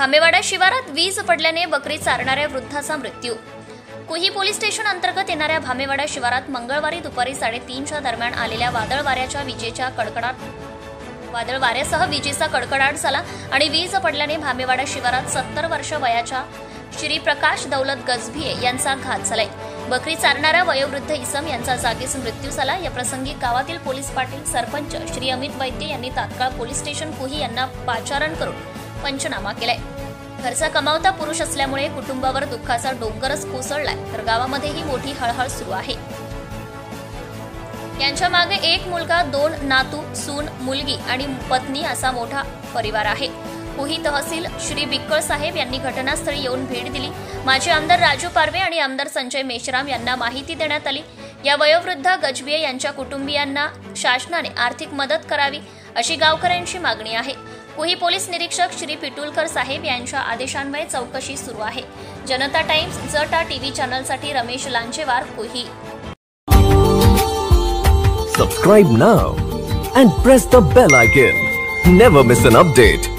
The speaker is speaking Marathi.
भामेवाडा शिवारात वीज पडल्याने बकरी चारणाऱ्या वृद्धाचा मृत्यू। कुही पोलीस स्टेशन अंतर्गत येणाऱ्या भामेवाडा शिवारात मंगळवारी दुपारी 3:30च्या दरम्यान आलेल्या वादळ वाऱ्यासह विजेचा कडकडाट झाला आणि वीज पडल्याने भामेवाडा शिवारात 70 वर्ष वयाच्या श्री प्रकाश दौलत गजभिये यांचा घात झालाय। बकरी चारणाऱ्या वयोवृद्ध इसम यांचा जागीच मृत्यू झाला। या प्रसंगी गावातील पोलीस पाटील सरपंच श्री अमित वैद्य यांनी तात्काळ पोलीस स्टेशन कुही यांना पाचारण करून पंचनामा केलाय। घरचा कमावता पुरुष असल्यामुळे कुटुंबावर दुःखाचा डोंगरच कोसळलाय, तर गावामध्येही मोठी हळहळ सुरू आहे। यांच्या मागे एक मुलगा, 2 नातू, सून, मुलगी आणि पत्नी असा मोठा परिवार आहे। कुही तहसील श्री बिक्कळ साहेब यांनी घटनास्थळी येऊन भेट दिली। माजी आमदार राजू पारवे आणि आमदार संजय मेश्राम यांना माहिती देण्यात आली। या वयोवृद्ध गजभिये यांच्या कुटुंबियांना शासनाने आर्थिक मदत करावी अशी गावकऱ्यांची मागणी आहे। कुही पोलीस निरीक्षक श्री पिटुलकर साहेब यांच्या आदेशान्वये चौकशी सुरू आहे। जनता टाइम्स जटा टीव्ही चॅनलसाठी Ramesh Lanjewar, Kuhi. Subscribe now and press the bell icon. Never miss an update.